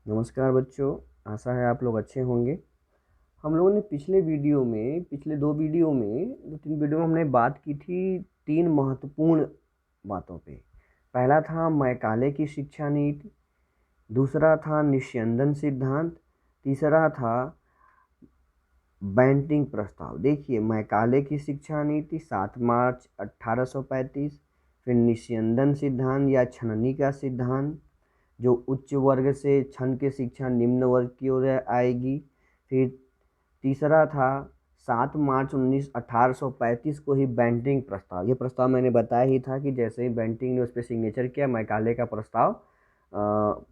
नमस्कार बच्चों, आशा है आप लोग अच्छे होंगे। हम लोगों ने पिछले दो तीन वीडियो में हमने बात की थी तीन महत्वपूर्ण बातों पे। पहला था मैकाले की शिक्षा नीति, दूसरा था निस्यंदन सिद्धांत, तीसरा था बैंटिंग प्रस्ताव। देखिए, मैकाले की शिक्षा नीति 7 मार्च 1835, फिर निस्यंदन सिद्धांत या छननी का सिद्धांत जो उच्च वर्ग से छन के शिक्षा निम्न वर्ग की ओर आएगी। फिर तीसरा था 7 मार्च 1835 को ही बैंटिंग प्रस्ताव। ये प्रस्ताव मैंने बताया ही था कि जैसे ही बैंटिंग ने उस पर सिग्नेचर किया, मैकाले का प्रस्ताव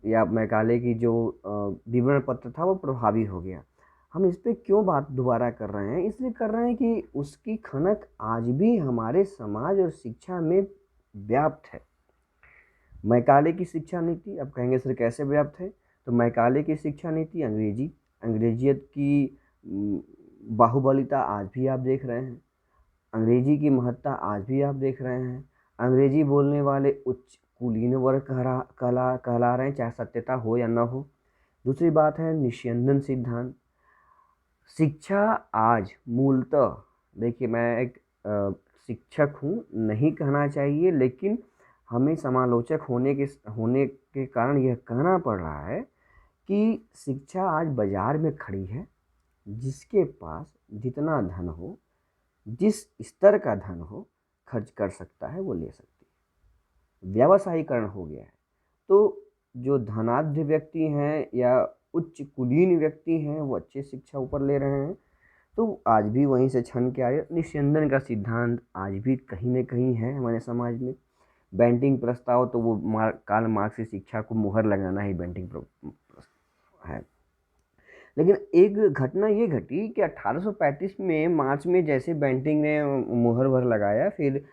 या मैकाले की जो विवरण पत्र था वो प्रभावी हो गया। हम इस पर क्यों बात दोबारा कर रहे हैं? इसलिए कर रहे हैं कि उसकी खनक आज भी हमारे समाज और शिक्षा में व्याप्त है। मैकाले की शिक्षा नीति, अब कहेंगे सर कैसे व्याप्त है? तो मैकाले की शिक्षा नीति अंग्रेजियत की बाहुबलिता आज भी आप देख रहे हैं, अंग्रेजी की महत्ता आज भी आप देख रहे हैं। अंग्रेजी बोलने वाले उच्च कुलीन वर्ग कहला रहे हैं, चाहे सत्यता हो या ना हो। दूसरी बात है निस्यंदन सिद्धांत। शिक्षा आज मूलतः, देखिए मैं एक शिक्षक हूँ, नहीं कहना चाहिए, लेकिन हमें समालोचक होने के कारण यह कहना पड़ रहा है कि शिक्षा आज बाजार में खड़ी है। जिसके पास जितना धन हो, जिस स्तर का धन हो, खर्च कर सकता है, वो ले सकती है। व्यावसायीकरण हो गया है। तो जो धनाढ्य व्यक्ति हैं या उच्च कुलीन व्यक्ति हैं, वो अच्छी शिक्षा ऊपर ले रहे हैं। तो आज भी वहीं से छन के आए। निस्यंदन का सिद्धांत आज भी कहीं न कहीं है हमारे समाज में। बैंटिंग प्रस्ताव तो वो कार्ल मार्क्स की शिक्षा को मुहर लगाना ही बैंटिंग है। लेकिन एक घटना ये घटी कि 1835 में मार्च में जैसे बैंटिंग ने मुहर भर लगाया, फिर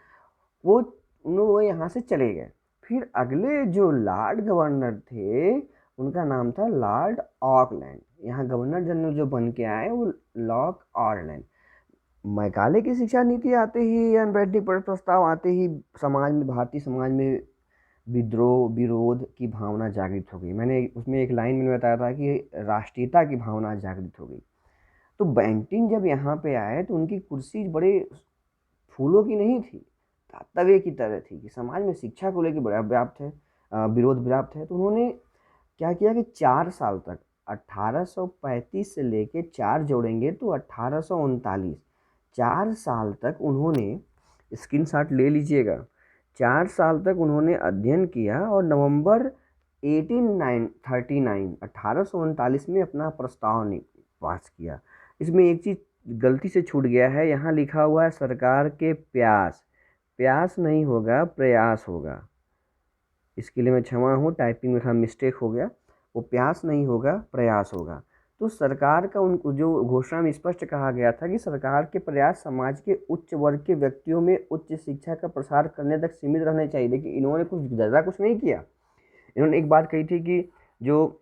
वो यहाँ से चले गए। फिर अगले जो लॉर्ड गवर्नर थे, उनका नाम था लॉर्ड ऑकलैंड। यहाँ गवर्नर जनरल जो बन के आए वो लॉर्ड ऑकलैंड। मैकाले की शिक्षा नीति आते ही या बैंटिंग प्रस्ताव आते ही समाज में, भारतीय समाज में विद्रोह विरोध की भावना जागृत हो गई। मैंने उसमें एक लाइन में बताया था कि राष्ट्रीयता की भावना जागृत हो गई। तो बैंटिंग जब यहाँ पे आए तो उनकी कुर्सी बड़े फूलों की नहीं थी, तवे की तरह थी कि समाज में शिक्षा को लेकर बड़ा व्याप्त है, विरोध व्याप्त है। तो उन्होंने क्या किया कि 4 साल तक, 1835 से लेके 4 जोड़ेंगे तो 1839, 4 साल तक उन्होंने, स्क्रीनशॉट ले लीजिएगा, 4 साल तक उन्होंने अध्ययन किया और नवंबर 1839 में अपना प्रस्ताव पास किया। इसमें एक चीज़ गलती से छूट गया है, यहाँ लिखा हुआ है सरकार के प्यास नहीं होगा, प्रयास होगा। इसके लिए मैं क्षमा हूँ, टाइपिंग में थोड़ा मिस्टेक हो गया। वो प्यास नहीं होगा, प्रयास होगा। तो सरकार का उनको जो घोषणा में स्पष्ट कहा गया था कि सरकार के प्रयास समाज के उच्च वर्ग के व्यक्तियों में उच्च शिक्षा का प्रसार करने तक सीमित रहने चाहिए। लेकिन इन्होंने कुछ ज़्यादा कुछ नहीं किया। इन्होंने एक बात कही थी कि जो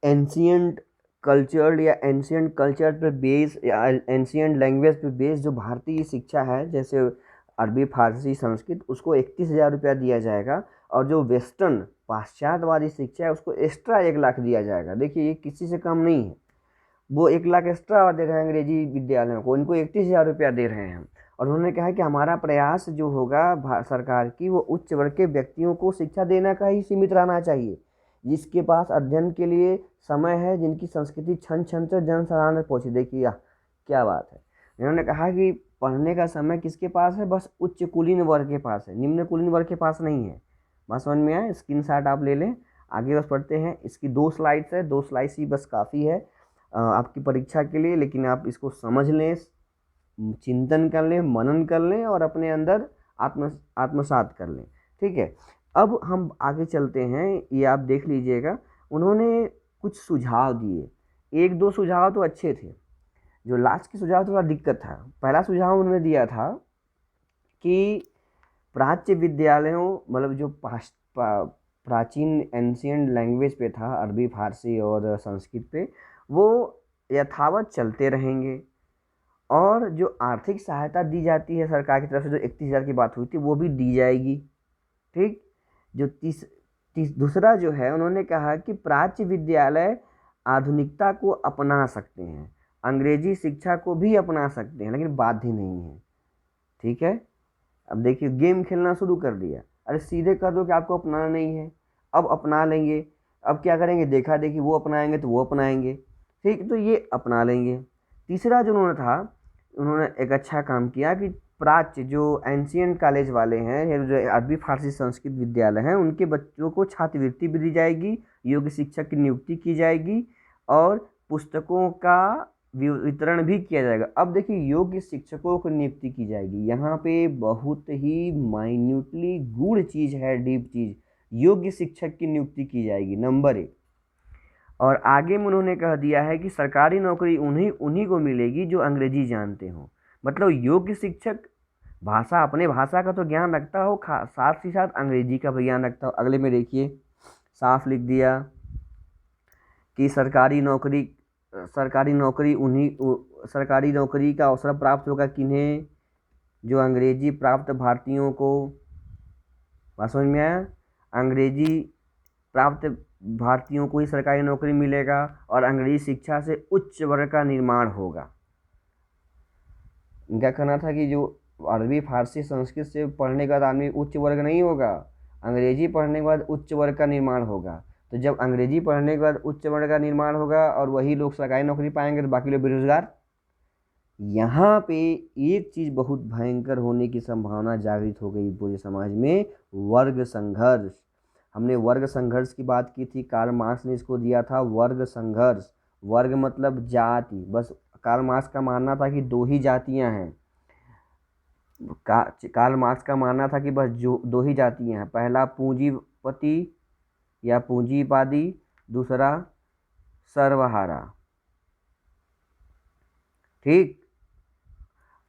एंशियंट कल्चर या एंशियंट कल्चर पे बेस या एंशियंट लैंग्वेज पे बेस जो भारतीय शिक्षा है, जैसे अरबी, फारसी, संस्कृत, उसको 31,000 रुपया दिया जाएगा। और जो वेस्टर्न पाश्चात्यवादी शिक्षा है उसको एक्स्ट्रा 1 लाख दिया जाएगा। देखिए, ये किसी से कम नहीं है। वो 1 लाख एक्स्ट्रा दे रहे हैं अंग्रेजी विद्यालयों को, इनको 31,000 रुपया दे रहे हैं हम। और उन्होंने कहा कि हमारा प्रयास जो होगा सरकार की, वो उच्च वर्ग के व्यक्तियों को शिक्षा देना का ही सीमित रहना चाहिए, जिसके पास अध्ययन के लिए समय है, जिनकी संस्कृति क्षण क्षण से जन साधारण तक पहुँची। देखिए क्या बात है। इन्होंने कहा कि पढ़ने का समय किसके पास है? बस उच्च कुलीन वर्ग के पास है, निम्न कुलीन वर्ग के पास नहीं है। बात समझ में आए? स्क्रीनशॉट आप ले लें। आगे बस पढ़ते हैं। इसकी 2 स्लाइड्स है, 2 स्लाइड्स ही बस काफ़ी है आपकी परीक्षा के लिए। लेकिन आप इसको समझ लें, चिंतन कर लें, मनन कर लें और अपने अंदर आत्मसात कर लें। ठीक है, अब हम आगे चलते हैं। ये आप देख लीजिएगा, उन्होंने कुछ सुझाव दिए। 1-2 सुझाव तो अच्छे थे, जो लास्ट की सुझाव थोड़ा दिक्कत था। पहला सुझाव उन्होंने दिया था कि प्राच्य विद्यालयों, मतलब जो प्राचीन एंशियंट लैंग्वेज पे था, अरबी, फारसी और संस्कृत पे, वो यथावत चलते रहेंगे। और जो आर्थिक सहायता दी जाती है सरकार की तरफ से, जो 31,000 की बात हुई थी, वो भी दी जाएगी। ठीक। जो दूसरा जो है उन्होंने कहा कि प्राच्य विद्यालय आधुनिकता को अपना सकते हैं, अंग्रेजी शिक्षा को भी अपना सकते हैं, लेकिन बाध्य नहीं है। ठीक है, अब देखिए गेम खेलना शुरू कर दिया, अरे सीधे कर दो कि आपको अपनाना नहीं है, अब अपना लेंगे। अब क्या करेंगे, देखा देखी वो अपनाएंगे तो वो अपनाएंगे, ठीक, तो ये अपना लेंगे। तीसरा जो उन्होंने था, उन्होंने एक अच्छा काम किया कि प्राच्य जो एंशियंट कॉलेज वाले हैं, या जो अरबी फारसी संस्कृत विद्यालय हैं, उनके बच्चों को छात्रवृत्ति भी दी जाएगी, योग्य शिक्षक की नियुक्ति की जाएगी और पुस्तकों का वितरण भी किया जाएगा। अब देखिए योग्य शिक्षकों को नियुक्ति की जाएगी, यहाँ पे बहुत ही माइन्यूटली गूढ़ चीज़ है, डीप चीज़, योग्य शिक्षक की नियुक्ति की जाएगी, नंबर 1। और आगे में उन्होंने कह दिया है कि सरकारी नौकरी उन्हीं को मिलेगी जो अंग्रेजी जानते हो। मतलब योग्य शिक्षक भाषा, अपने भाषा का तो ज्ञान रखता हो, साथ ही साथ अंग्रेजी का भी ज्ञान रखता हो। अगले में देखिए साफ लिख दिया कि सरकारी नौकरी का अवसर प्राप्त होगा किन्हें, जो अंग्रेजी प्राप्त भारतीयों को। बात समझ में आया, अंग्रेजी प्राप्त भारतीयों को ही सरकारी नौकरी मिलेगा और अंग्रेजी शिक्षा से उच्च वर्ग का निर्माण होगा। इनका कहना था कि जो अरबी फारसी संस्कृत से पढ़ने के बाद आदमी उच्च वर्ग नहीं होगा, अंग्रेजी पढ़ने के बाद उच्च वर्ग का निर्माण होगा। तो जब अंग्रेजी पढ़ने के बाद उच्च वर्ग का निर्माण होगा और वही लोग सरकारी नौकरी पाएंगे तो बाकी लोग बेरोजगार। यहाँ पे एक चीज़ बहुत भयंकर होने की संभावना जागृत हो गई पूरे समाज में, वर्ग संघर्ष। हमने वर्ग संघर्ष की बात की थी, कार्ल मार्क्स ने इसको दिया था वर्ग संघर्ष। वर्ग मतलब जाति, बस कार्ल मार्क्स का मानना था कि 2 ही जातियां हैं। कार्ल मार्क्स का मानना था कि बस 2 ही जातियां हैं, पहला पूंजीपति या पूंजीवादी, दूसरा सर्वहारा। ठीक,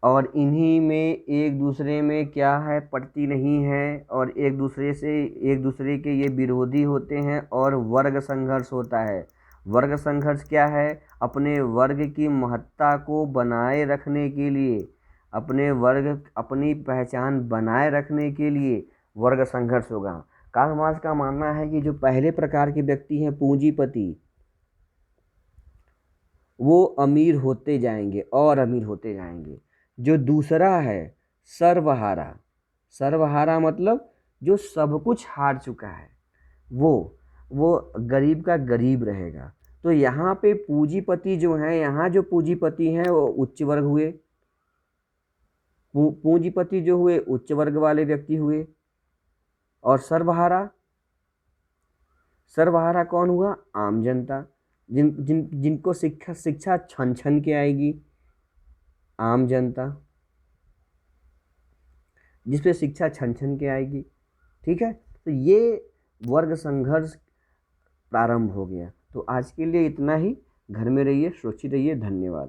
और इन्हीं में एक दूसरे में क्या है, पटती नहीं है और एक दूसरे के ये विरोधी होते हैं और वर्ग संघर्ष होता है। वर्ग संघर्ष क्या है, अपने वर्ग की महत्ता को बनाए रखने के लिए, अपनी पहचान बनाए रखने के लिए वर्ग संघर्ष होगा। कार्ल मार्क्स का मानना है कि जो पहले प्रकार के व्यक्ति हैं पूंजीपति, वो अमीर होते जाएंगे और अमीर होते जाएंगे। जो दूसरा है सर्वहारा मतलब जो सब कुछ हार चुका है, वो गरीब का गरीब रहेगा। तो यहाँ पे पूंजीपति जो हैं, यहाँ जो पूंजीपति हैं वो उच्च वर्ग हुए, पूंजीपति जो हुए उच्च वर्ग वाले व्यक्ति हुए। और सर्वहारा कौन हुआ, आम जनता, जिनको शिक्षा छन छन के आएगी, आम जनता जिस पे शिक्षा छन छन के आएगी। ठीक है, तो ये वर्ग संघर्ष प्रारंभ हो गया। तो आज के लिए इतना ही, घर में रहिए, सुरक्षित रहिए, धन्यवाद।